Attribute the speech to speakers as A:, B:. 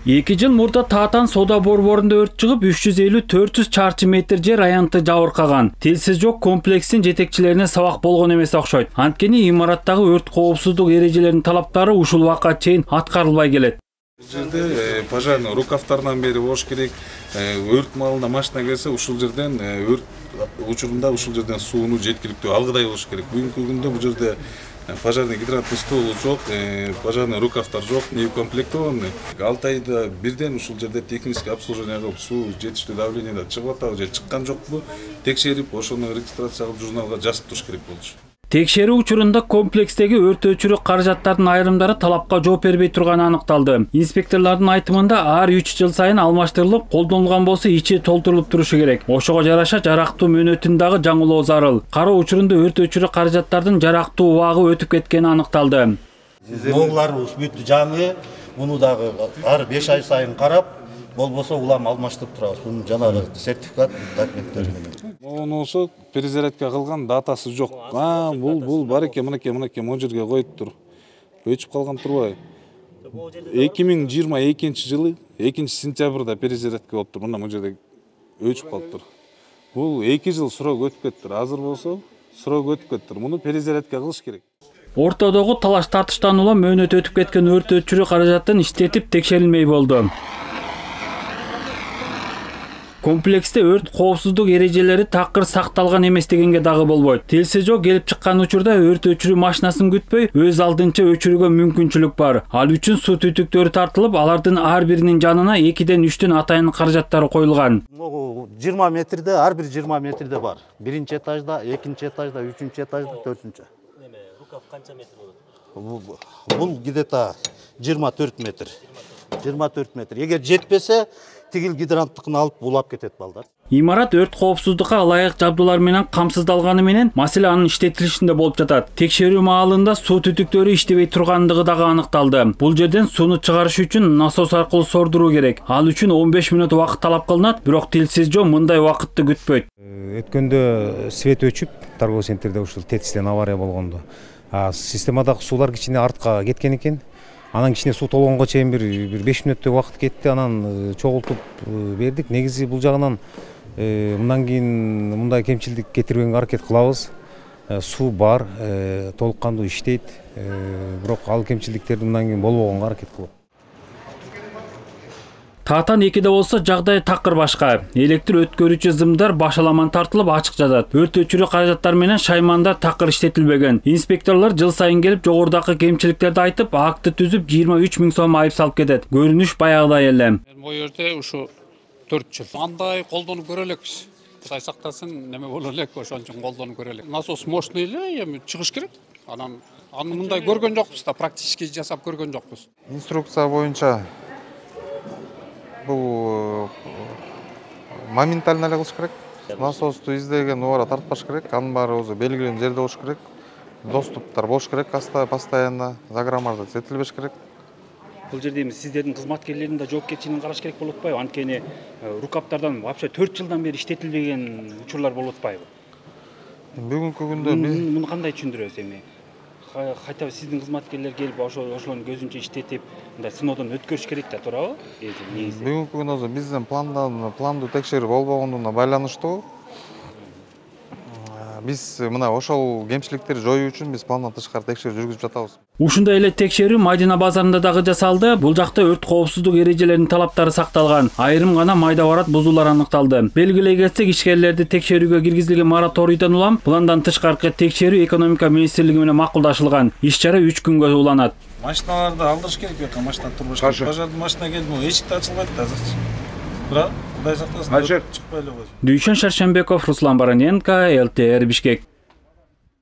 A: 2 жыл мурда Таатан соода борборунда өрт чыгып 350-400 чарчы метр жер аянтты жабыркаган. Телсиз жок комплекстин жетекчилерине сабак болгон эмес окшойт. Анткени имараттагы өрт коопсуздук эрежелеринин талаптары ушул убакка чейин аткарылбай келет.
B: Бул жерде пожарный рукавтардан бери болуш керек. Өрт маалында машина келсе ушул жерден өрт учурунда ушул жерден сууну жеткиликтүү алгыдай болуш керек. Бүгүнкү күндө бул жерде пожарный гидратный стол жок, пожарный рукавтар жок, не укомплектованный. 6 айда бирден ушул жерде технический обслуживание кылып, суу жетиштүү давлениеде чыгып атабы же чыккан жокпу текшерип, ошону регистрация кылып журналга жазып туруш керек болчу.
A: Текшерүү учурунда комплекстеги өрт өчүрүү каражаттардын айрымдары талапка жооп бербей турганы аныкталды. Инспекторлордун айтымында ар 3 жыл сайын алмаштырылып, колдонулган болсо ичи толтурулуп турушу керек. Ошого жараша жарактуу мөөнөтүн дагы жаңылоо зарыл. Кароо учурунда өрт өчүрүү каражаттардын жарактуу убагы өтүп кеткени аныкталды.
C: Моңларыбыз бүттү жаңы, муну дагы ар 5 ай сайын карап, болбосо улам алмаштырып турабыз. Бунун жанагы сертификат документтери менен.
B: Онусу перезарядка кылган датасы жок. Бул бар экен, мынакей могу жерге коюп тур. Өчүп калган турбайбы? 2022 жылы 2 сентябрда перезарядка болуп тур. Мына могу жерде өчүп калыптыр. Бул 2 жыл срок өтүп кетти. Азыр болсо срок өтүп кетти. Муну перезарядка кылыш керек.
A: Ортодогу талаш тартыштан улам мөөнөт өтүп кеткен өрт өчүрүү каражатын иштетип текшерилмей болду. Комплексте өрт коопсуздук эрежелери такыр сакталган эмес дегенге дагы болбойт. Телсиз жок келип чыккан учурда өрт өчүрүү машинасын күтпөй, өз алдынча өчүрүүгө мүмкүнчүлүк бар. Ал үчүн суу түтүктөрү тартылып, алардын ар биринин жанына 2ден 3төн атайын каражаттары коюлган.
C: 20 метрде, ар бир 20 метрде бар. Биринчи этажда, экинчи этажда, үчүнчү этажда, төртүнчү.
D: Рукав канча метр болот?
C: Бул где-то 24 метр. 24 метр. Эгер жетпесе, тигил гидранттыкын алып булап кетет балдар.
A: Имарат өрт коопсуздукка ылайык жабдуулар менен камсыздалганы менен маселе анын иштетилишинде болуп жатат. Текшерүү маалында суу түтүктөрү иштебей тургандыгы дагы аныкталды. Бул жерден сууну чыгарыш үчүн насос аркылуу сордуруу керек. Ал үчүн 15 мүнөт убакыт талап кылынат, бирок телсиз жол мындай убакытты күтпөйт.
E: Өткөндө свет өчүп, торговый центрде ушул ТЭЦтен авария болгондо. Системадагы суулар кичине артка кеткен экен. Анан кичине суу толгонго чейин бир 5 мүнөттөй убакыт кетти. Анан чогултуп бердик. Негизи бул жагынан мындан кийин мындай кемчилдик кетирбегенге аракет кылабыз. Суу бар, толук кандуу иштейт. Бирок ал кемчилдиктерди мындан кийин болбогонго аракет кылып.
A: Таатан 2де болсо жагдай такыр башка. Электр өткөрүүчү зымдар башаламан тартылып ачык жатат. Өрт өчүрүү каражаттары менен шаймандар такыр иштетилбеген. Инспекторлор жыл сайын келип жогорудагы кемчиликтерди айтып, акты түзүп 23 000 сом айып салып кетет. Көрүнүш баягыдай эле.
F: Бул жерде ушу 4 жыл. Андай колдонуп көрө элекпиз. Кудай сактасын, неме боло элек, ошон үчүн колдонуп көрө элек. Насос мощный эле, эми чыгыш керек. Аны мындай көргөн жокпуз да, практически жасап көргөн жокпуз.
G: Инструкция боюнча бул моментально эле кылыш керек. Насосту издеген убара тартпаш керек. Анын баары өзү белгиленген жерде болуш керек. Доступтар болуш керек, постоянно загромаждать этилбеш керек.
A: Бул жерде эми сиздердин кызматкерлердин да жоопкерчилигин караш керек болуп атпайбы? Анткени рукавтардан вообще 4 жылдан бери иштетилбеген учурлар болуп атпайбы?
G: Бүгүнкү күндө
A: муну кандай түшүндүрөбүз эми? Кайта сиздин кызматкерлер келип ошолордун көзүнчө иштетип, мындай сыноодон өткөрүш керек да туурабы?
G: Бүгүнкү күндө биздин пландуу текшерүү болбогондугуна байланыштуу. Биз мына ошол кемчиликтерди жоюу үчүн биз пландан тышкары текшерүү жүргүзүп жатабыз.
A: Ушундай эле текшерүү Мадина базарында дагы жасалды. Бул жакта өрт коопсуздук эрежелеринин талаптары сакталган. Айрым гана майда барат бузуулар аныкталды. Белгилей кетсек, ишкерлерди текшерүүгө киргизилген мораторийден улам пландан тышкаркы текшерүү экономика министрлиги менен макулдашылган. Иш-чара 3 күнгө уланат.
B: Машиналарды алдырыш керек бека, машина турбаш керек. Пожарный машина келди, эшикти ачылбайт да азырчы. Бирок Кудай сактасын, чыкпай эле койсун.
A: Дүйшөн Шаршенбеков, Руслан Бароненко, ЛТР Бишкек.